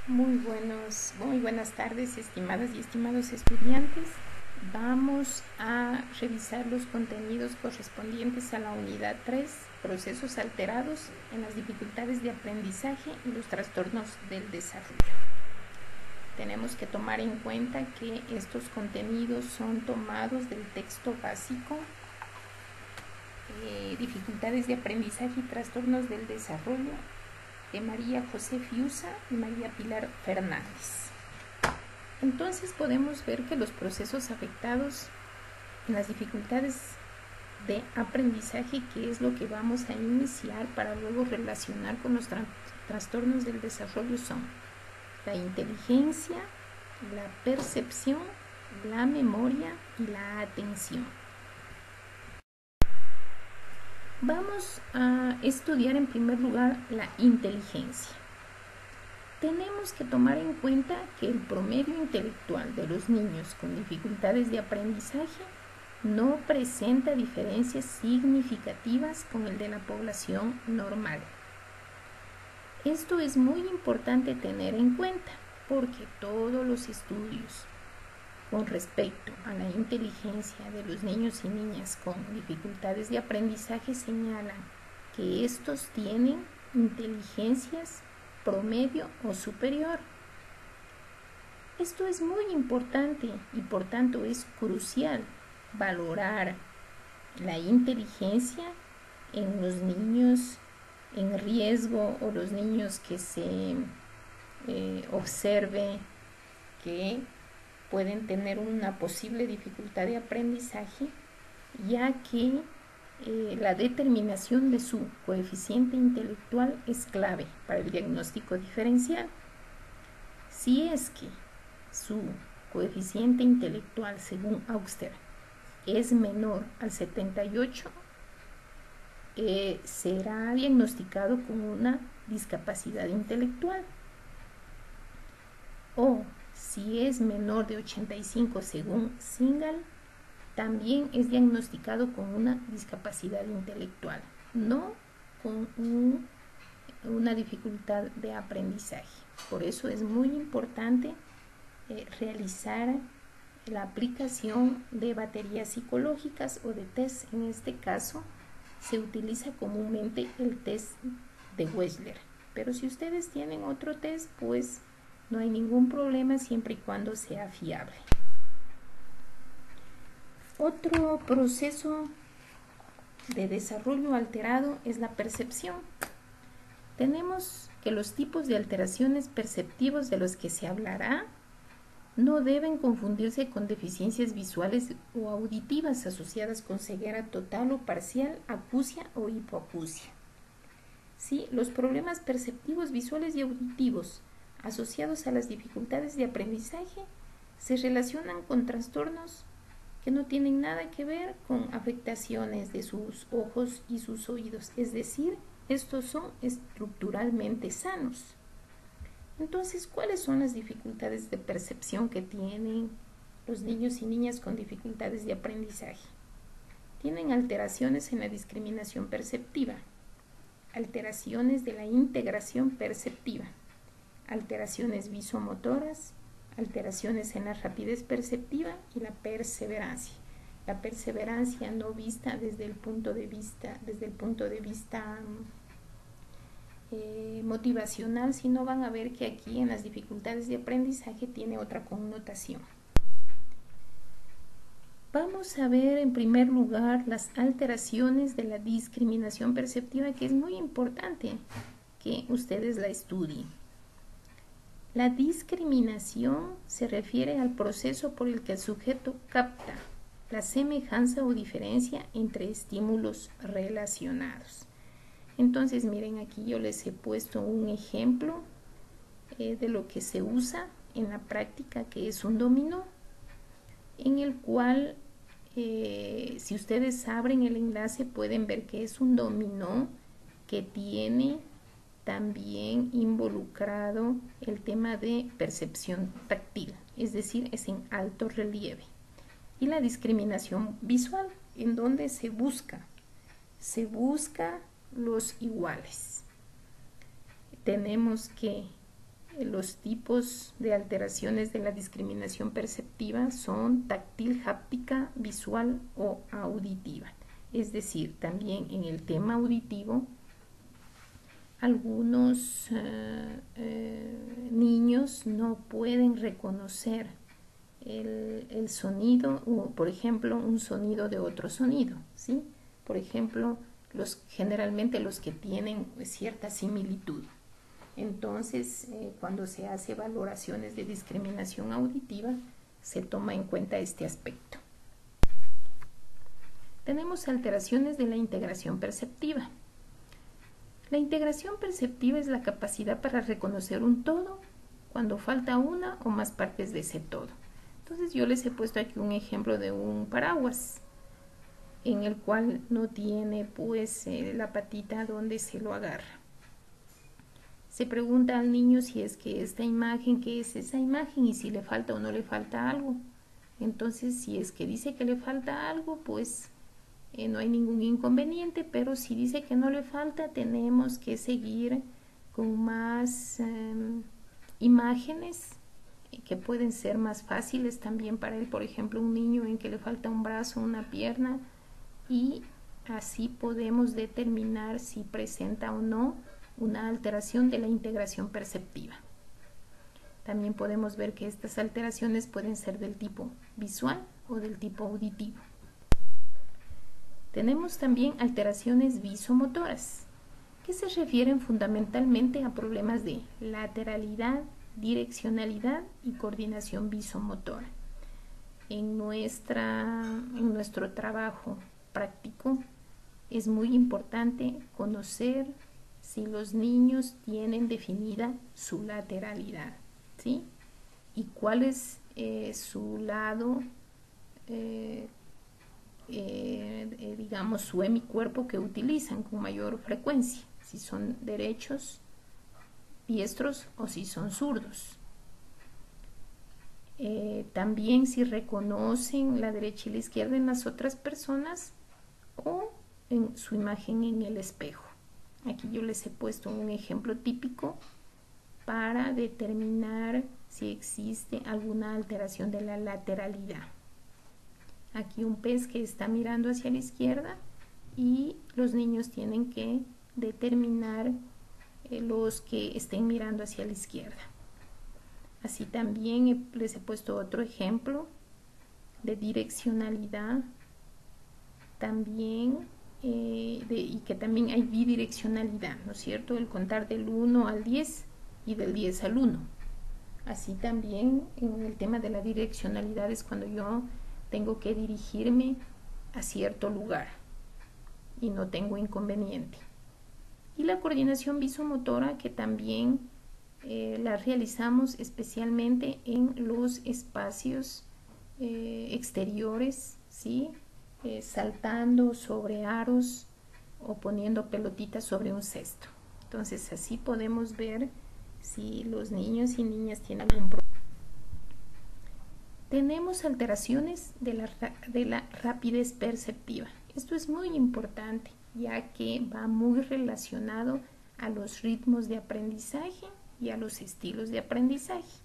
Muy buenas tardes, estimadas y estimados estudiantes. Vamos a revisar los contenidos correspondientes a la unidad 3, procesos alterados en las dificultades de aprendizaje y los trastornos del desarrollo. Tenemos que tomar en cuenta que estos contenidos son tomados del texto básico, dificultades de aprendizaje y trastornos del desarrollo, de María José Fiusa y María Pilar Fernández. Entonces podemos ver que los procesos afectados en las dificultades de aprendizaje, que es lo que vamos a iniciar para luego relacionar con los trastornos del desarrollo, son la inteligencia, la percepción, la memoria y la atención. Vamos a estudiar en primer lugar la inteligencia. Tenemos que tomar en cuenta que el promedio intelectual de los niños con dificultades de aprendizaje no presenta diferencias significativas con el de la población normal. Esto es muy importante tener en cuenta porque todos los estudios con respecto a la inteligencia de los niños y niñas con dificultades de aprendizaje señalan que estos tienen inteligencias promedio o superior. Esto es muy importante y por tanto es crucial valorar la inteligencia en los niños en riesgo o los niños que se observe que pueden tener una posible dificultad de aprendizaje, ya que la determinación de su coeficiente intelectual es clave para el diagnóstico diferencial. Si es que su coeficiente intelectual, según Auster, es menor al 78, será diagnosticado con una discapacidad intelectual. O si es menor de 85 según Singal, también es diagnosticado con una discapacidad intelectual, no con una dificultad de aprendizaje. Por eso es muy importante realizar la aplicación de baterías psicológicas o de test. En este caso se utiliza comúnmente el test de Wechsler, pero si ustedes tienen otro test, pues no hay ningún problema siempre y cuando sea fiable. Otro proceso de desarrollo alterado es la percepción. Tenemos que los tipos de alteraciones perceptivos de los que se hablará no deben confundirse con deficiencias visuales o auditivas asociadas con ceguera total o parcial, acusia o hipoacusia. Sí, los problemas perceptivos, visuales y auditivos asociados a las dificultades de aprendizaje se relacionan con trastornos que no tienen nada que ver con afectaciones de sus ojos y sus oídos, es decir, estos son estructuralmente sanos. Entonces, ¿cuáles son las dificultades de percepción que tienen los niños y niñas con dificultades de aprendizaje? Tienen alteraciones en la discriminación perceptiva, alteraciones de la integración perceptiva, alteraciones visomotoras, alteraciones en la rapidez perceptiva y la perseverancia. La perseverancia no vista desde el punto de vista motivacional, sino van a ver que aquí en las dificultades de aprendizaje tiene otra connotación. Vamos a ver en primer lugar las alteraciones de la discriminación perceptiva, que es muy importante que ustedes la estudien. La discriminación se refiere al proceso por el que el sujeto capta la semejanza o diferencia entre estímulos relacionados. Entonces, miren, aquí yo les he puesto un ejemplo de lo que se usa en la práctica, que es un dominó, en el cual, si ustedes abren el enlace, pueden ver que es un dominó que tiene también involucrado el tema de percepción táctil, es decir, es en alto relieve. Y la discriminación visual, en donde se busca los iguales. Tenemos que Los tipos de alteraciones de la discriminación perceptiva son táctil, háptica, visual o auditiva. Es decir, también en el tema auditivo, algunos niños no pueden reconocer el sonido, o, por ejemplo, un sonido de otro sonido, ¿sí? Por ejemplo, generalmente los que tienen cierta similitud. Entonces, cuando se hace valoraciones de discriminación auditiva, se toma en cuenta este aspecto. Tenemos alteraciones de la integración perceptiva. La integración perceptiva es la capacidad para reconocer un todo cuando falta una o más partes de ese todo. Entonces yo les he puesto aquí un ejemplo de un paraguas en el cual no tiene pues la patita donde se lo agarra. Se pregunta al niño si es que esta imagen, ¿qué es esa imagen? Y si le falta o no le falta algo. Entonces, si es que dice que le falta algo, pues no hay ningún inconveniente, pero si dice que no le falta, tenemos que seguir con más imágenes que pueden ser más fáciles también para él. Por ejemplo, un niño en que le falta un brazo, una pierna, y así podemos determinar si presenta o no una alteración de la integración perceptiva. También podemos ver que estas alteraciones pueden ser del tipo visual o del tipo auditivo. Tenemos también alteraciones visomotoras, que se refieren fundamentalmente a problemas de lateralidad, direccionalidad y coordinación visomotora. En nuestro trabajo práctico es muy importante conocer si los niños tienen definida su lateralidad, ¿sí? Y cuál es su lado, digamos, su hemicuerpo que utilizan con mayor frecuencia, si son derechos, diestros o si son zurdos. También si reconocen la derecha y la izquierda en las otras personas o en su imagen en el espejo. Aquí yo les he puesto un ejemplo típico para determinar si existe alguna alteración de la lateralidad. Aquí un pez que está mirando hacia la izquierda y los niños tienen que determinar los que estén mirando hacia la izquierda. Así también les he puesto otro ejemplo de direccionalidad también. Y que también hay bidireccionalidad, ¿no es cierto? El contar del 1 al 10 y del 10 al 1. Así también en el tema de la direccionalidad es cuando yo tengo que dirigirme a cierto lugar y no tengo inconveniente. Y la coordinación visomotora, que también la realizamos especialmente en los espacios exteriores, ¿sí? Saltando sobre aros o poniendo pelotitas sobre un cesto. Entonces así podemos ver si los niños y niñas tienen algún problema. Tenemos alteraciones de la rapidez perceptiva. Esto es muy importante, ya que va muy relacionado a los ritmos de aprendizaje y a los estilos de aprendizaje.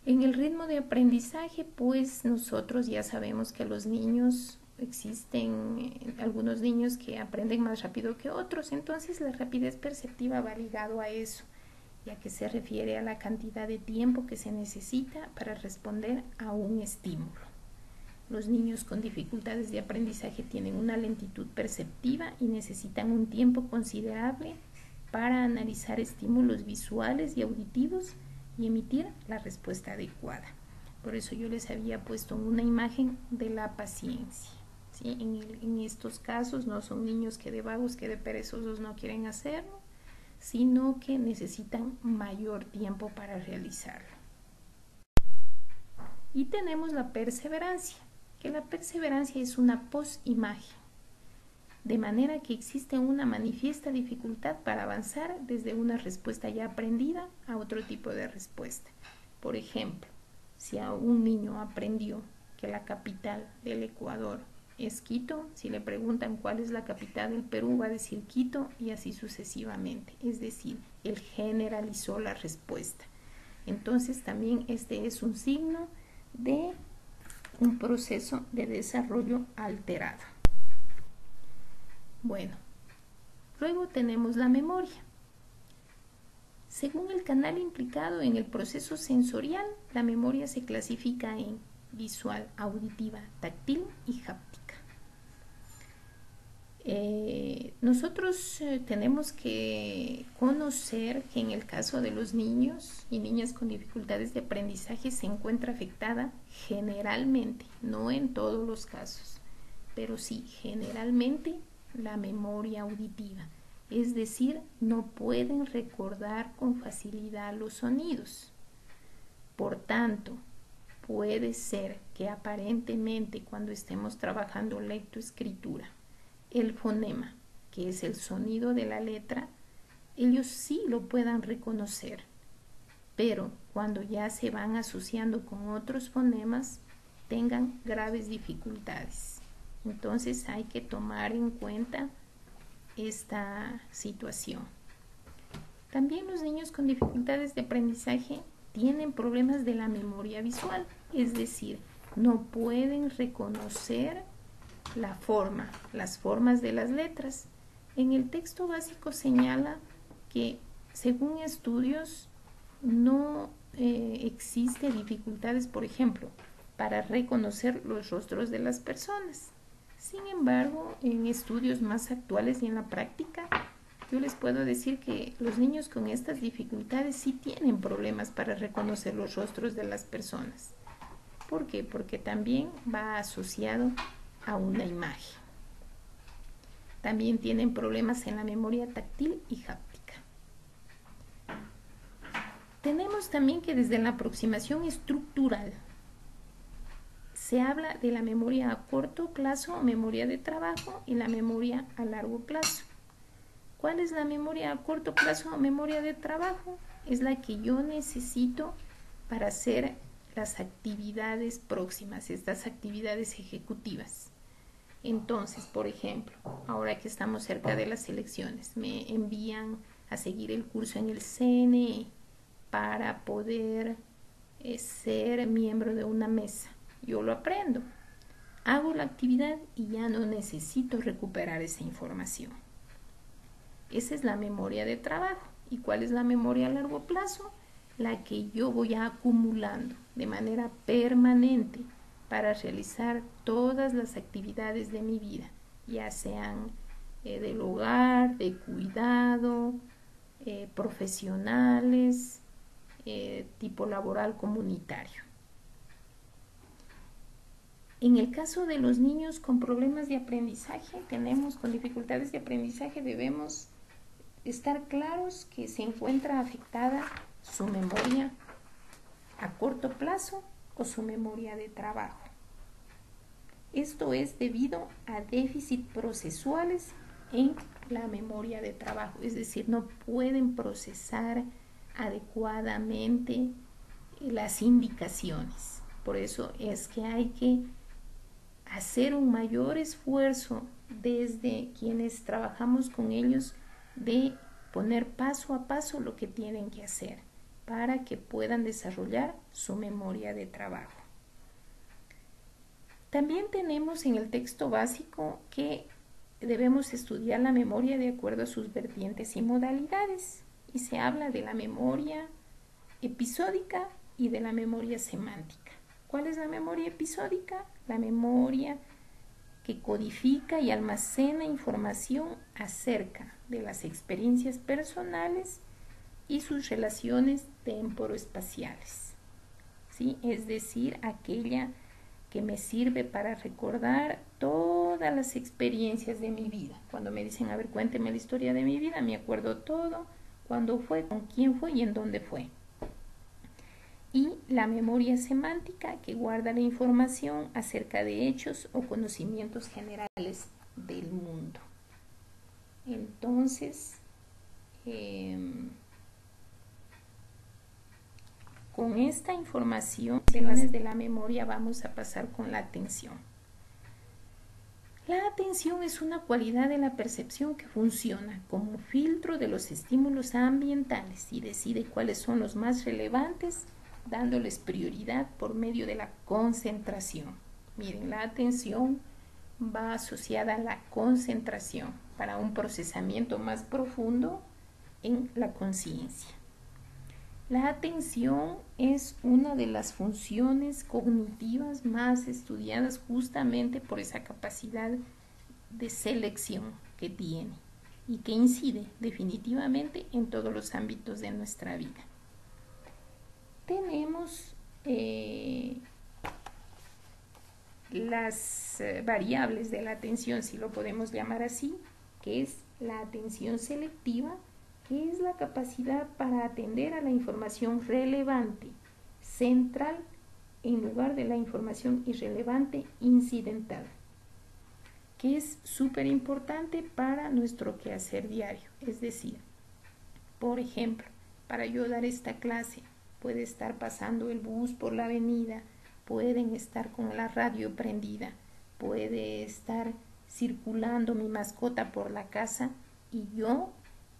En el ritmo de aprendizaje, pues nosotros ya sabemos que los niños, existen algunos niños que aprenden más rápido que otros, entonces la rapidez perceptiva va ligado a eso, ya que se refiere a la cantidad de tiempo que se necesita para responder a un estímulo. Los niños con dificultades de aprendizaje tienen una lentitud perceptiva y necesitan un tiempo considerable para analizar estímulos visuales y auditivos y emitir la respuesta adecuada. Por eso yo les había puesto una imagen de la paciencia, ¿sí? En estos casos no son niños que de vagos, que de perezosos no quieren hacerlo, sino que necesitan mayor tiempo para realizarlo. Y tenemos la perseverancia, que la perseverancia es una posimagen, de manera que existe una manifiesta dificultad para avanzar desde una respuesta ya aprendida a otro tipo de respuesta. Por ejemplo, si a un niño aprendió que la capital del Ecuador es Quito. Si le preguntan cuál es la capital del Perú, va a decir Quito, y así sucesivamente. Es decir, él generalizó la respuesta. Entonces también este es un signo de un proceso de desarrollo alterado. Bueno, luego tenemos la memoria. Según el canal implicado en el proceso sensorial, la memoria se clasifica en visual, auditiva, táctil y háptica. Nosotros tenemos que conocer que en el caso de los niños y niñas con dificultades de aprendizaje se encuentra afectada generalmente, no en todos los casos, pero sí generalmente la memoria auditiva. Es decir, no pueden recordar con facilidad los sonidos. Por tanto, puede ser que aparentemente cuando estemos trabajando lectoescritura, el fonema, que es el sonido de la letra, ellos sí lo puedan reconocer, pero cuando ya se van asociando con otros fonemas, tengan graves dificultades. Entonces hay que tomar en cuenta esta situación. También los niños con dificultades de aprendizaje tienen problemas de la memoria visual, es decir, no pueden reconocer la forma, las formas de las letras. En el texto básico señala que, según estudios, no existe dificultades, por ejemplo, para reconocer los rostros de las personas. Sin embargo, en estudios más actuales y en la práctica, yo les puedo decir que los niños con estas dificultades sí tienen problemas para reconocer los rostros de las personas. ¿Por qué? Porque también va asociado a una imagen. También tienen problemas en la memoria táctil y háptica. Tenemos también que desde la aproximación estructural se habla de la memoria a corto plazo o memoria de trabajo y la memoria a largo plazo. ¿Cuál es la memoria a corto plazo o memoria de trabajo? Es la que yo necesito para hacer las actividades próximas, estas actividades ejecutivas. Entonces, por ejemplo, ahora que estamos cerca de las elecciones, me envían a seguir el curso en el CNE para poder ser miembro de una mesa. Yo lo aprendo, hago la actividad y ya no necesito recuperar esa información. Esa es la memoria de trabajo. ¿Y cuál es la memoria a largo plazo? La que yo voy acumulando de manera permanente para realizar todas las actividades de mi vida, ya sean del hogar, de cuidado, profesionales, tipo laboral, comunitario. En el caso de los niños con problemas de aprendizaje, con dificultades de aprendizaje, debemos estar claros que se encuentra afectada su memoria a corto plazo o su memoria de trabajo. Esto es debido a déficit procesuales en la memoria de trabajo, es decir, no pueden procesar adecuadamente las indicaciones. Por eso es que hay que hacer un mayor esfuerzo desde quienes trabajamos con ellos de poner paso a paso lo que tienen que hacer para que puedan desarrollar su memoria de trabajo. También tenemos en el texto básico que debemos estudiar la memoria de acuerdo a sus vertientes y modalidades, y se habla de la memoria episódica y de la memoria semántica. ¿Cuál es la memoria episódica? La memoria que codifica y almacena información acerca de las experiencias personales y sus relaciones temporoespaciales, ¿sí? Es decir, aquella que me sirve para recordar todas las experiencias de mi vida. Cuando me dicen, a ver, cuénteme la historia de mi vida, me acuerdo todo, cuándo fue, con quién fue y en dónde fue. Y la memoria semántica, que guarda la información acerca de hechos o conocimientos generales del mundo. Entonces, con esta información de la memoria vamos a pasar con la atención. La atención es una cualidad de la percepción que funciona como filtro de los estímulos ambientales y decide cuáles son los más relevantes, dándoles prioridad por medio de la concentración. Miren, la atención va asociada a la concentración para un procesamiento más profundo en la conciencia. La atención es una de las funciones cognitivas más estudiadas justamente por esa capacidad de selección que tiene y que incide definitivamente en todos los ámbitos de nuestra vida. Tenemos las variables de la atención, si lo podemos llamar así, que es la atención selectiva, que es la capacidad para atender a la información relevante, central, en lugar de la información irrelevante, incidental, que es súper importante para nuestro quehacer diario. Es decir, por ejemplo, para yo dar esta clase, puede estar pasando el bus por la avenida, pueden estar con la radio prendida, puede estar circulando mi mascota por la casa y yo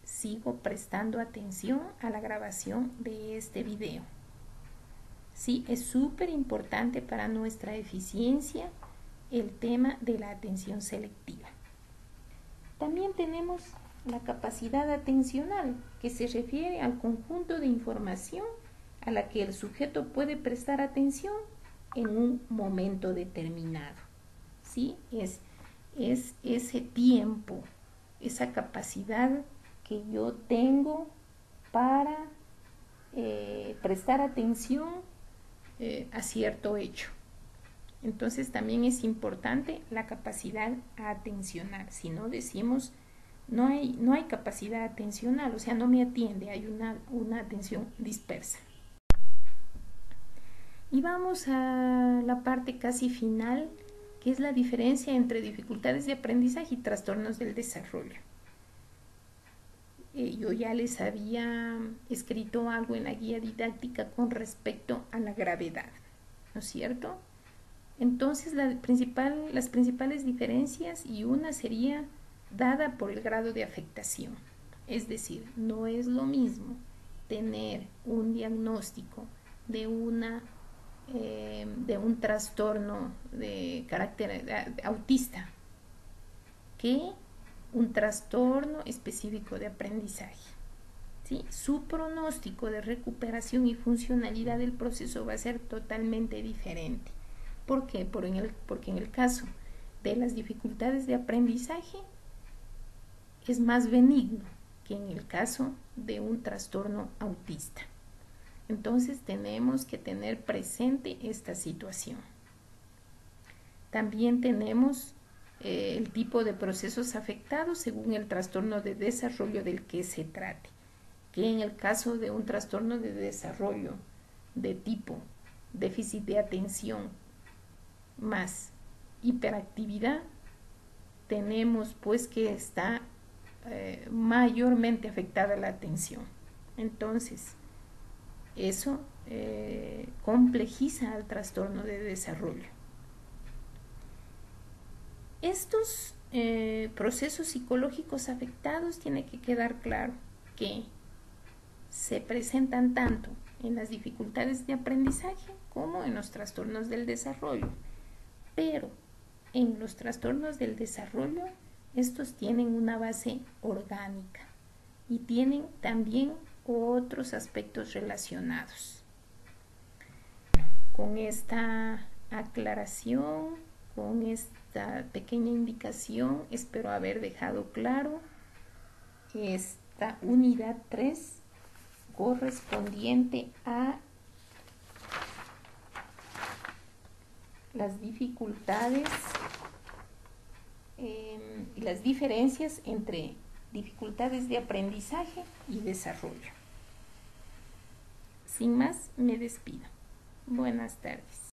sigo prestando atención a la grabación de este video. Sí, es súper importante para nuestra eficiencia el tema de la atención selectiva. También tenemos la capacidad atencional, que se refiere al conjunto de información a la que el sujeto puede prestar atención en un momento determinado. ¿Sí? Es ese tiempo, esa capacidad que yo tengo para prestar atención a cierto hecho. Entonces también es importante la capacidad atencional. Si no decimos, no hay capacidad atencional, o sea, no me atiende, hay una atención dispersa. Y vamos a la parte casi final, que es la diferencia entre dificultades de aprendizaje y trastornos del desarrollo. Yo ya les había escrito algo en la guía didáctica con respecto a la gravedad, ¿no es cierto? Entonces las principales diferencias, y una sería dada por el grado de afectación. Es decir, no es lo mismo tener un diagnóstico de un trastorno de carácter autista que un trastorno específico de aprendizaje. ¿Sí? Su pronóstico de recuperación y funcionalidad del proceso va a ser totalmente diferente. ¿Por qué? Porque en el caso de las dificultades de aprendizaje es más benigno que en el caso de un trastorno autista. Entonces tenemos que tener presente esta situación. También tenemos el tipo de procesos afectados según el trastorno de desarrollo del que se trate, que en el caso de un trastorno de desarrollo de tipo déficit de atención más hiperactividad, tenemos pues que está mayormente afectada la atención. Entonces, eso complejiza al trastorno de desarrollo. Estos procesos psicológicos afectados tiene que quedar claro que se presentan tanto en las dificultades de aprendizaje como en los trastornos del desarrollo. Pero en los trastornos del desarrollo, estos tienen una base orgánica y tienen también otros aspectos relacionados. Con esta aclaración, con esta pequeña indicación, espero haber dejado claro esta unidad 3 correspondiente a las dificultades y las diferencias entre dificultades de aprendizaje y desarrollo. Sin más, me despido. Buenas tardes.